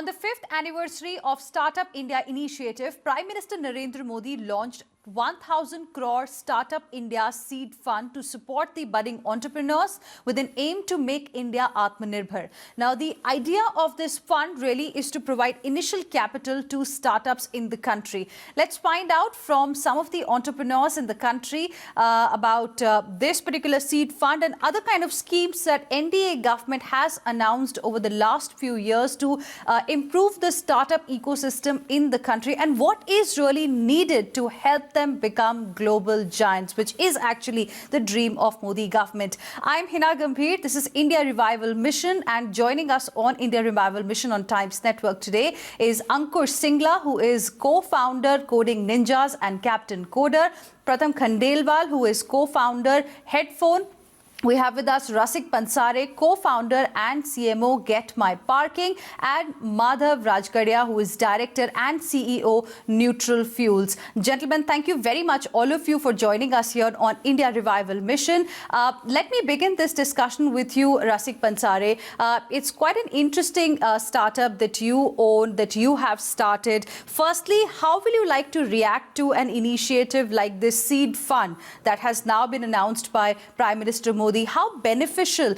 On the 5th anniversary of Startup India initiative, Prime Minister Narendra Modi launched 1,000 crore Startup India seed fund to support the budding entrepreneurs with an aim to make India Atmanirbhar. Now, the idea of this fund really is to provide initial capital to startups in the country. Let's find out from some of the entrepreneurs in the country about this particular seed fund and other kind of schemes that NDA government has announced over the last few years to improve the startup ecosystem in the country and what is really needed to help them become global giants, which is actually the dream of Modi government. I'm Hina Gambhir. This is India Revival Mission, and joining us on India Revival Mission on Times Network today is Ankush Singla, who is co-founder Coding Ninjas and Captain Coder. Pratham Khandelwal, who is co-founder Headfone. We have with us Rasik Pansare, co-founder and CMO Get My Parking, and Madhav Rajgarhia, who is director and CEO Neutral Fuels. Gentlemen, thank you very much, all of you, for joining us here on India Revival Mission. Let me begin this discussion with you, Rasik Pansare. It's quite an interesting startup that you own, that you have started. Firstly, how will you like to react to an initiative like this seed fund that has now been announced by Prime Minister Modi? How beneficial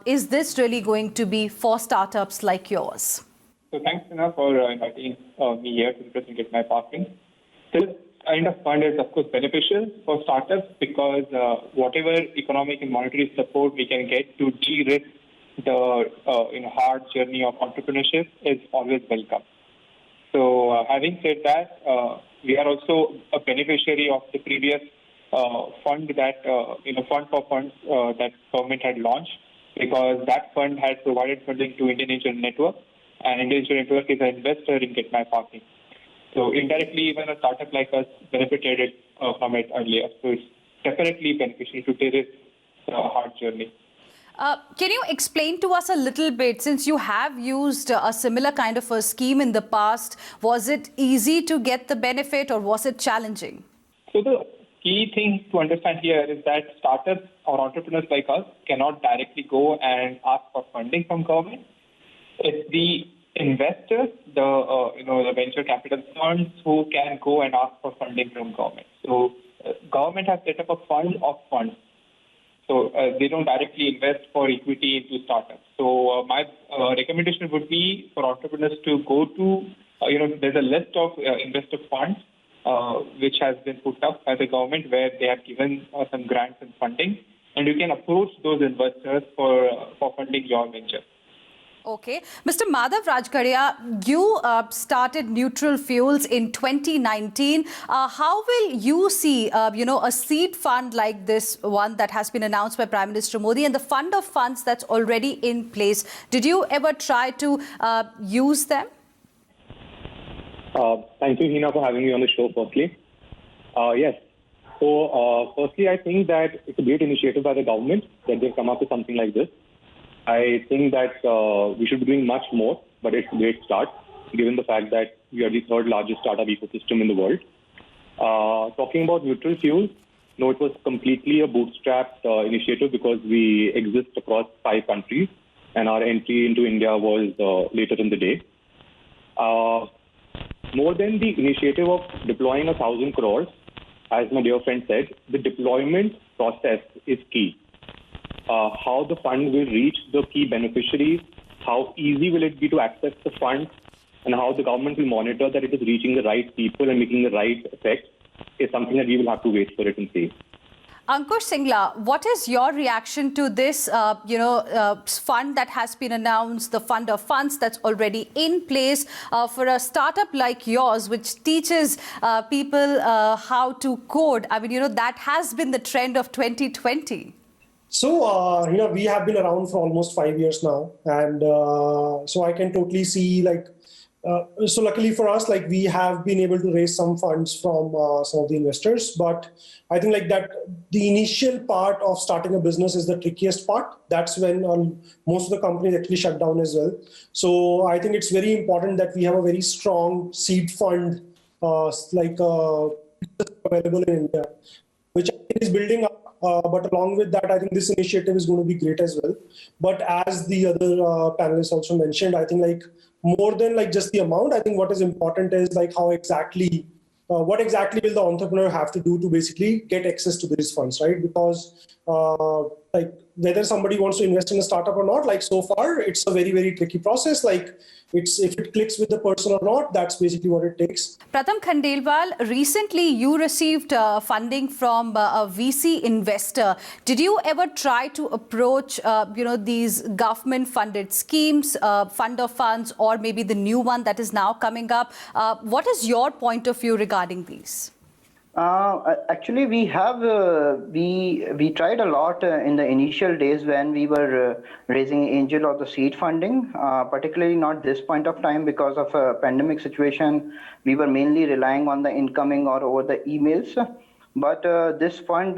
is this really going to be for startups like yours? So thanks, Hina, for inviting me here to represent Get My Parking. This kind of fund is, of course, beneficial for startups because whatever economic and monetary support we can get to de-risk the hard journey of entrepreneurship is always welcome. So having said that, we are also a beneficiary of the previous fund that fund for funds that government had launched, because that fund had provided funding to Indian Insurance Network, and Indian Insurance Network is an investor in Get My Parking. So indirectly, even a startup like us benefited from it earlier. So it's definitely beneficial to take this hard journey. Can you explain to us a little bit, since you have used a similar kind of a scheme in the past, was it easy to get the benefit or was it challenging? So the key thing to understand here is that startups or entrepreneurs like us cannot directly go and ask for funding from government. It's the investors, the venture capital funds, who can go and ask for funding from government. So government has set up a fund of funds. So they don't directly invest for equity into startups. So my recommendation would be for entrepreneurs to go to, there's a list of investor funds which has been put up by the government, where they have given some grants and funding, and you can approach those investors for funding your venture. Okay. Mr. Madhav Rajgarhia, you started Neutral Fuels in 2019. How will you see, a seed fund like this one that has been announced by Prime Minister Modi and the fund of funds that's already in place? Did you ever try to use them? Thank you, Hina, for having me on the show, firstly. Yes. So, firstly, I think that it's a great initiative by the government that they've come up with something like this. I think that we should be doing much more, but it's a great start, given the fact that we are the third largest startup ecosystem in the world. Talking about Neutral Fuels, no, it was completely a bootstrapped initiative because we exist across 5 countries, and our entry into India was later in the day. More than the initiative of deploying 1,000 crores, as my dear friend said, the deployment process is key. How the fund will reach the key beneficiaries, how easy will it be to access the fund, and how the government will monitor that it is reaching the right people and making the right effect is something that we will have to wait for it and see. Ankush Singla, what is your reaction to this, fund that has been announced, the fund of funds that's already in place for a startup like yours, which teaches people how to code? I mean, that has been the trend of 2020. So, we have been around for almost 5 years now. And so I can totally see, so luckily for us, we have been able to raise some funds from some of the investors. But I think the initial part of starting a business is the trickiest part. That's when most of the companies actually shut down as well. So I think it's very important that we have a very strong seed fund available in India, which is building up. But along with that, I think this initiative is going to be great as well. But as the other panelists also mentioned, I think more than like just the amount. I think what is important is like how exactly, what exactly will the entrepreneur have to do to basically get access to these funds, right? Because like whether somebody wants to invest in a startup or not, like so far, it's a very, very tricky process. Like if it clicks with the person or not, that's basically what it takes. Pratham Khandelwal, recently you received funding from a VC investor. Did you ever try to approach, these government-funded schemes, fund of funds, or maybe the new one that is now coming up? What is your point of view regarding these? Actually, we have we tried a lot in the initial days when we were raising angel or the seed funding, particularly not this point of time because of a pandemic situation. We were mainly relying on the incoming or over the emails. But this fund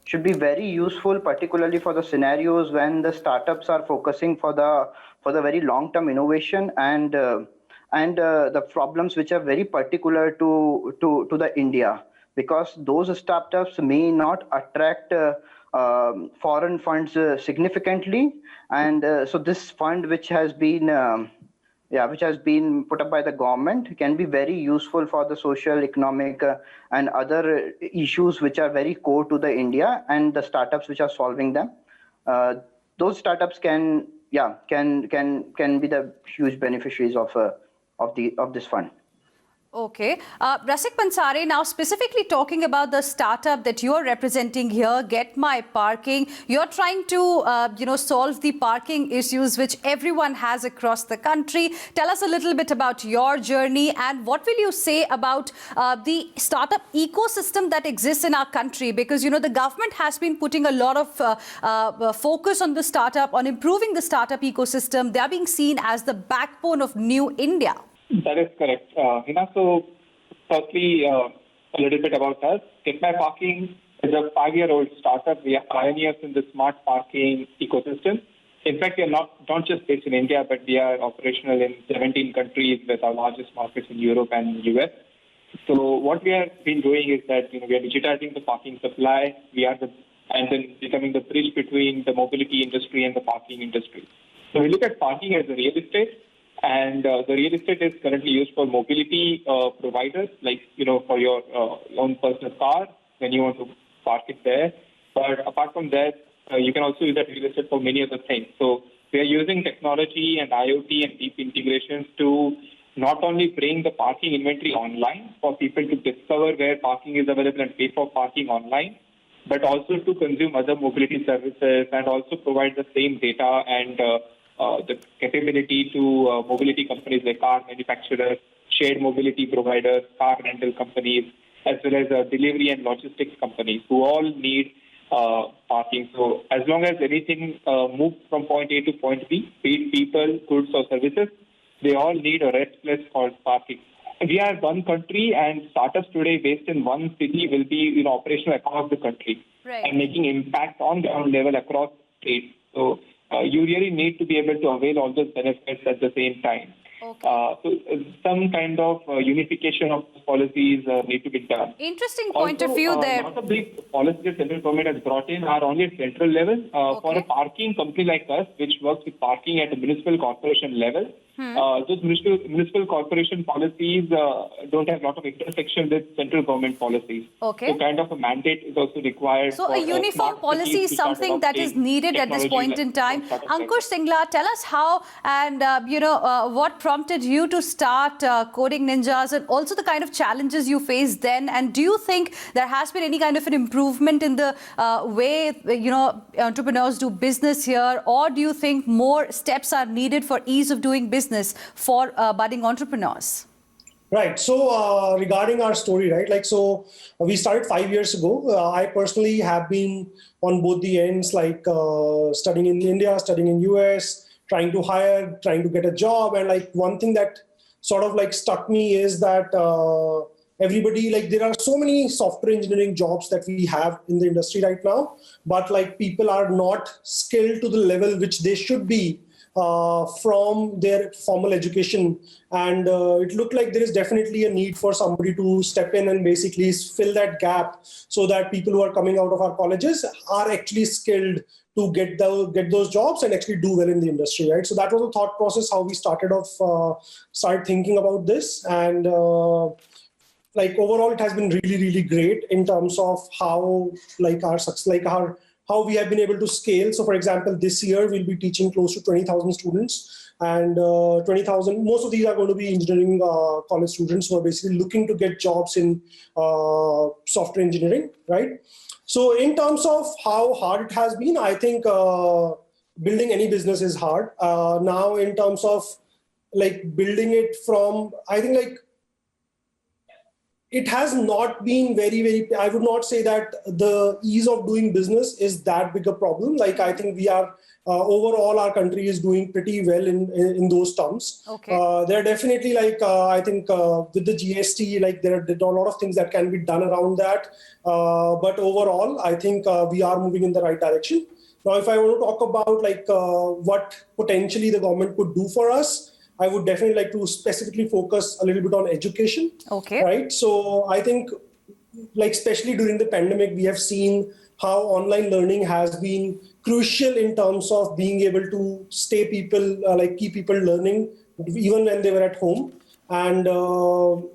should be very useful, particularly for the scenarios when the startups are focusing for the very long-term innovation and the problems which are very particular to the India, because those startups may not attract foreign funds significantly, and so this fund which has been put up by the government can be very useful for the social, economic, and other issues which are very core to the India and the startups which are solving them. Those startups can be the huge beneficiaries of this fund. Okay. Rasik Pansare, now specifically talking about the startup that you're representing here, Get My Parking, you're trying to, solve the parking issues which everyone has across the country. Tell us a little bit about your journey and what will you say about the startup ecosystem that exists in our country? Because, the government has been putting a lot of focus on the startup, on improving the startup ecosystem. They are being seen as the backbone of new India. That is correct. So firstly, a little bit about us. Get My Parking is a 5-year-old startup. We are pioneers in the smart parking ecosystem. In fact, we are not just based in India, but we are operational in 17 countries with our largest markets in Europe and US. So what we have been doing is that we are digitizing the parking supply. And then becoming the bridge between the mobility industry and the parking industry. So we look at parking as a real estate. And the real estate is currently used for mobility providers, like, for your own personal car, when you want to park it there. But apart from that, you can also use that real estate for many other things. So we are using technology and IoT and deep integrations to not only bring the parking inventory online for people to discover where parking is available and pay for parking online, but also to consume other mobility services and also provide the same data and the capability to mobility companies like car manufacturers, shared mobility providers, car rental companies, as well as delivery and logistics companies who all need parking. So as long as anything moves from point A to point B, be it people, goods or services, they all need a rest place called parking. We are one country and startups today based in one city will be operational across the country, right, and making impact on ground level across states. So you really need to be able to avail all those benefits at the same time. Okay. So some kind of unification of policies need to be done. Interesting point of view there. Not a big policy that central government has brought in are only at central level. For a parking company like us, which works with parking at a municipal corporation level, those municipal corporation policies don't have a lot of intersection with central government policies. Okay. So kind of a mandate is also required. So a uniform policy is something that is needed at this point in time. Ankush, Singla, tell us how and what prompted you to start Coding Ninjas and also the kind of challenges you faced then. And do you think there has been any kind of an improvement in the way entrepreneurs do business here, or do you think more steps are needed for ease of doing business for budding entrepreneurs? Right. So regarding our story, right, so we started 5 years ago. I personally have been on both the ends, studying in India, studying in US, trying to hire, trying to get a job. And one thing that sort of stuck me is that everybody, there are so many software engineering jobs that we have in the industry right now, but people are not skilled to the level which they should be from their formal education. And it looked like there is definitely a need for somebody to step in and basically fill that gap so that people who are coming out of our colleges are actually skilled to get those jobs and actually do well in the industry, right? So that was the thought process how we started thinking about this. And like overall, it has been really great in terms of how how we have been able to scale. So for example, this year we'll be teaching close to 20,000 students, and 20,000, most of these are going to be engineering college students who are basically looking to get jobs in software engineering, right? So in terms of how hard it has been, I think building any business is hard. Now in terms of like building it from, I think like it has not been very, I would not say that the ease of doing business is that big a problem. Like I think we are, overall our country is doing pretty well in those terms. Okay. There are definitely like, I think with the GST, like there are a lot of things that can be done around that. But overall, I think we are moving in the right direction. Now, if I want to talk about like what potentially the government could do for us, I would definitely like to specifically focus a little bit on education. Okay. Right. So I think like especially during the pandemic, we have seen how online learning has been crucial in terms of being able to keep people learning even when they were at home. And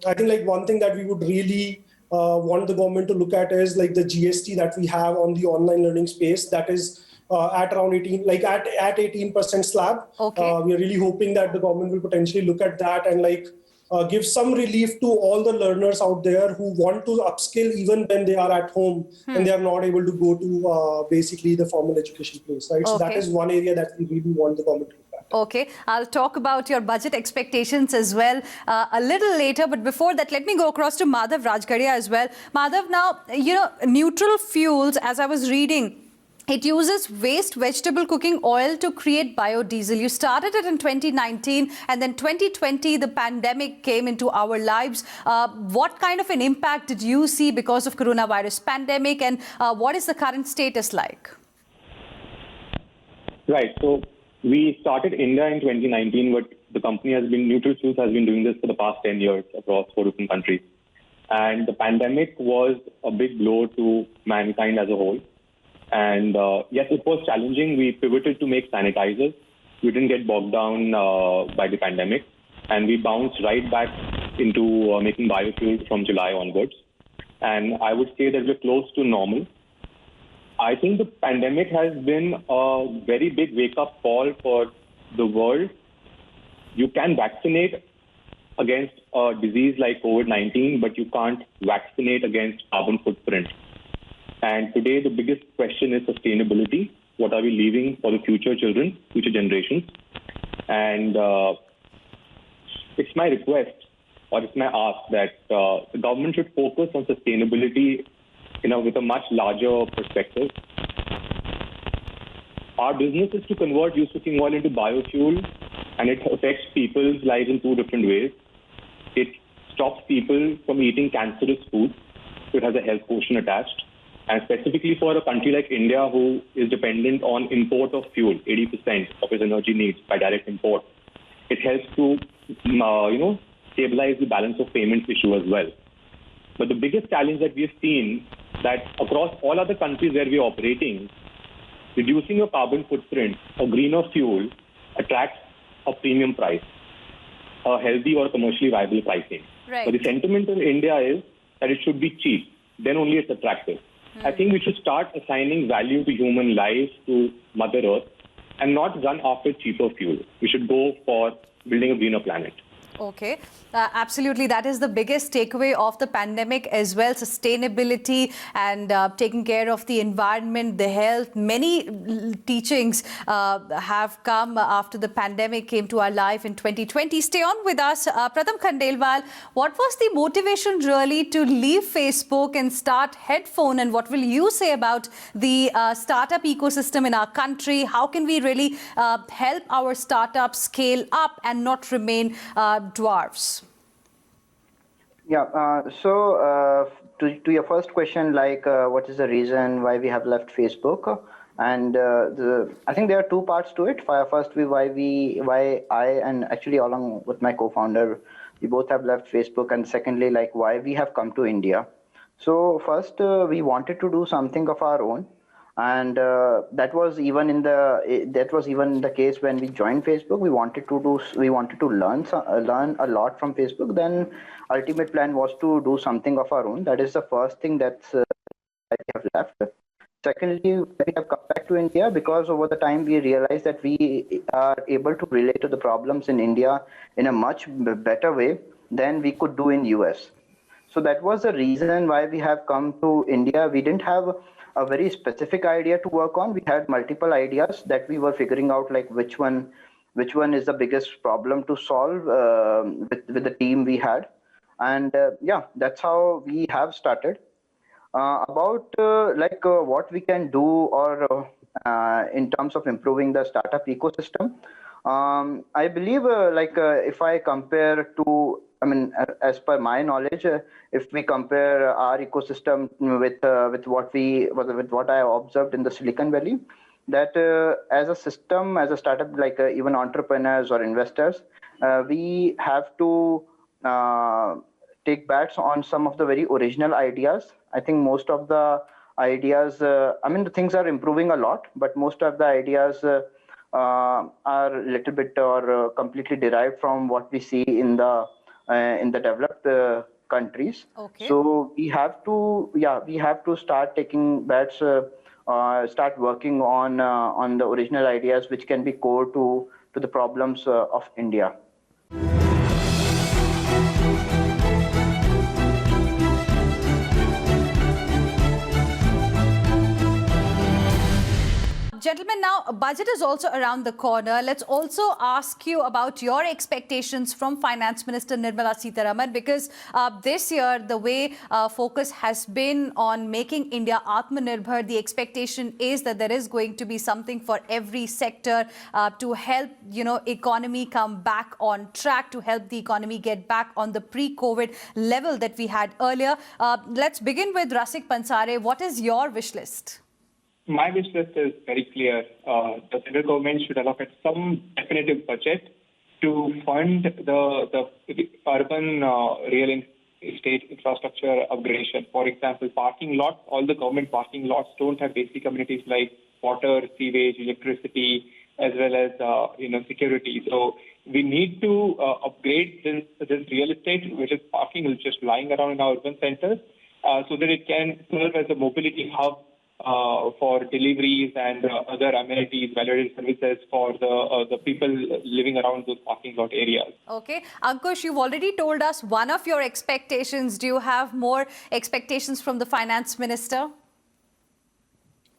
I think like one thing that we would really want the government to look at is like the GST that we have on the online learning space that is at around 18% slab. Okay. We are really hoping that the government will potentially look at that and like give some relief to all the learners out there who want to upskill even when they are at home and they are not able to go to basically the formal education place, right? So that is one area that we really want the government to look at. Okay, I'll talk about your budget expectations as well a little later. But before that, let me go across to Madhav Rajgarhia as well. Madhav, now, you know, neutral fuels, as I was reading, it uses waste vegetable cooking oil to create biodiesel. You started it in 2019 and then 2020, the pandemic came into our lives. What kind of an impact did you see because of coronavirus pandemic, and what is the current status like? Right. So we started India in 2019, but the company Neutral Fuels has been doing this for the past 10 years across 4 different countries. And the pandemic was a big blow to mankind as a whole. And yes, it was challenging. We pivoted to make sanitizers. We didn't get bogged down by the pandemic. And we bounced right back into making biofuels from July onwards. And I would say that we're close to normal. I think the pandemic has been a very big wake-up call for the world. You can vaccinate against a disease like COVID-19, but you can't vaccinate against carbon footprint. And today, the biggest question is sustainability. What are we leaving for the future children, future generations? And it's my request, or it's my ask, that the government should focus on sustainability, with a much larger perspective. Our business is to convert used cooking oil into biofuel, and it affects people's lives in 2 different ways. It stops people from eating cancerous food, so it has a health quotient attached. And specifically for a country like India, who is dependent on import of fuel, 80% of its energy needs by direct import, it helps to, stabilize the balance of payments issue as well. But the biggest challenge that we have seen that across all other countries where we are operating, reducing your carbon footprint, a greener fuel, attracts a premium price, a healthy or commercially viable pricing. Right. But the sentiment in India is that it should be cheap, then only it's attractive. I think we should start assigning value to human life, to Mother Earth, and not run after cheaper fuel. We should go for building a greener planet. Okay, absolutely. That is the biggest takeaway of the pandemic as well. Sustainability and taking care of the environment, the health. Many teachings have come after the pandemic came to our life in 2020. Stay on with us. Pratham Khandelwal, what was the motivation really to leave Facebook and start Headfone? And what will you say about the startup ecosystem in our country? How can we really help our startups scale up and not remain dwarfs? Yeah, so to your first question, like what is the reason why we have left Facebook? And I think there are 2 parts to it. First, why I and actually along with my co-founder, we both have left Facebook, and secondly, like why we have come to India. So first, we wanted to do something of our own. And that was even in the case when we joined Facebook. We wanted to learn a lot from Facebook. Then ultimate plan was to do something of our own. That is the first thing that we have left. Secondly, we have come back to India because over the time we realized that we are able to relate to the problems in India in a much better way than we could do in US. So that was the reason why we have come to India. We didn't have a very specific idea to work on. We had multiple ideas that we were figuring out, like which one is the biggest problem to solve with the team we had. And yeah, that's how we have started. About what we can do or in terms of improving the startup ecosystem, I believe if I compare to, as per my knowledge, if we compare our ecosystem with what I observed in the Silicon Valley, that as a system, as a startup, even entrepreneurs or investors, we have to take bets on some of the very original ideas. I think most of the ideas, the things are improving a lot, but most of the ideas are a little bit or completely derived from what we see in the developed countries. Okay. So we have to start taking bets, start working on the original ideas which can be core to the problems of India. Gentlemen, now budget is also around the corner. Let's also ask you about your expectations from Finance Minister Nirmala Sitharaman, because this year the way focus has been on making India Atmanirbhar, the expectation is that there is going to be something for every sector to help economy come back on track, to help the economy get back on the pre-COVID level that we had earlier. Let's begin with Rasik Pansare. What is your wish list? My wish list is very clear. The central government should allocate some definitive budget to fund the urban real estate infrastructure upgradation. For example, parking lots. All the government parking lots don't have basic amenities like water, sewage, electricity, as well as security. So we need to upgrade this real estate, which is parking, which is just lying around in our urban centers, so that it can serve as a mobility hub for deliveries and other amenities, value-added services for the people living around those parking lot areas. Okay. Ankush, you've already told us one of your expectations. Do you have more expectations from the Finance Minister?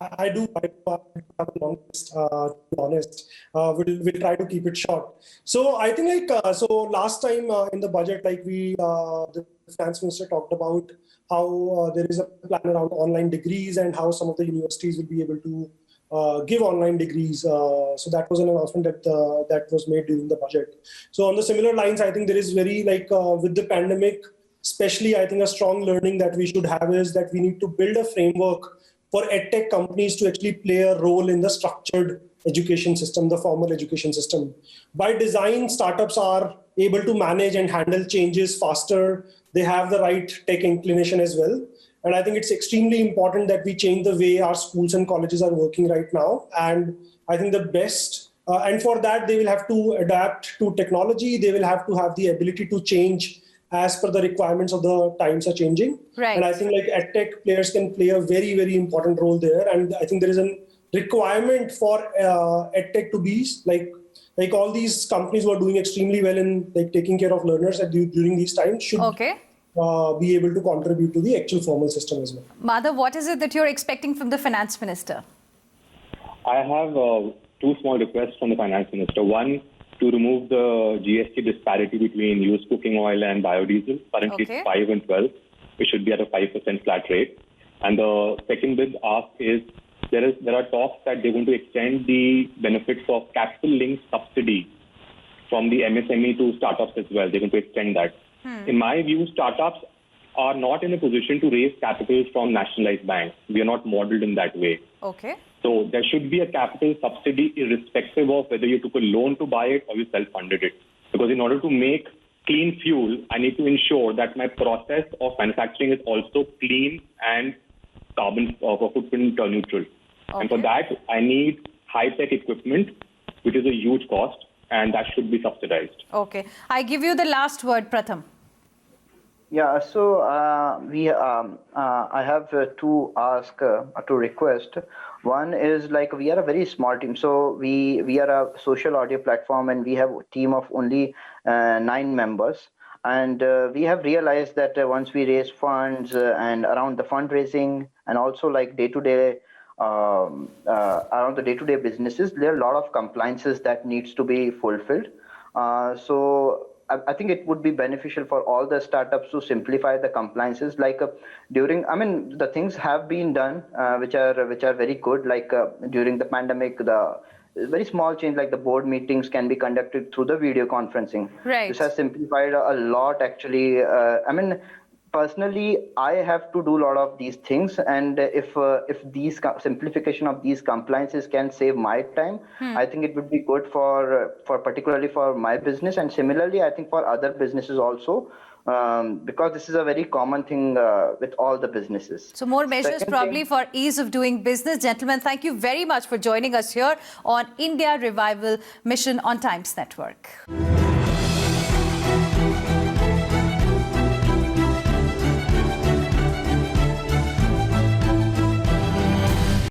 I do have a long list, to be honest. We'll try to keep it short. So I think last time in the budget, the Finance Minister talked about how there is a plan around online degrees and how some of the universities will be able to give online degrees. So that was an announcement that was made during the budget. So on the similar lines, I think there is very with the pandemic, especially I think a strong learning that we should have is that we need to build a framework for edtech companies to actually play a role in the structured education system, the formal education system. By design, startups are able to manage and handle changes faster. They have the right tech inclination as well. And I think it's extremely important that we change the way our schools and colleges are working right now. And I think the best, and for that, they will have to adapt to technology. They will have to have the ability to change as per the requirements of the times are changing. Right. And I think edtech players can play a very, very important role there. And I think there is a requirement for edtech to be like all these companies who are doing extremely well in taking care of learners during these times should be able to contribute to the actual formal system as well. Madhav, what is it that you're expecting from the Finance Minister? I have two small requests from the Finance Minister. One, to remove the GST disparity between used cooking oil and biodiesel. Currently it's 5 and 12. It should be at a 5% flat rate. And the second big ask is there are talks that they're going to extend the benefits of capital-linked subsidy from the MSME to startups as well. They're going to extend that. In my view, startups are not in a position to raise capital from nationalized banks. We are not modeled in that way. Okay. So there should be a capital subsidy irrespective of whether you took a loan to buy it or you self-funded it. Because in order to make clean fuel, I need to ensure that my process of manufacturing is also clean and carbon footprint neutral. And for that, I need high-tech equipment, which is a huge cost, and that should be subsidized. Okay. I give you the last word, Pratham. Yeah, so I have to ask, to request. One is like we are a very small team, so we are a social audio platform, and we have a team of only 9 members. And we have realized that once we raise funds and around the fundraising, and also like day-to-day around the day-to-day businesses, there are a lot of compliances that needs to be fulfilled. So I think it would be beneficial for all the startups to simplify the compliances. Like the things have been done, which are very good. Like during the pandemic, the very small change, like the board meetings can be conducted through the video conferencing. Right. This has simplified a lot, actually. Personally, I have to do a lot of these things, and if these simplification of these compliances can save my time, I think it would be good for particularly for my business, and similarly, I think for other businesses also, because this is a very common thing with all the businesses. So more measures Second probably thing, for ease of doing business. Gentlemen, thank you very much for joining us here on India Revival Mission on Times Network.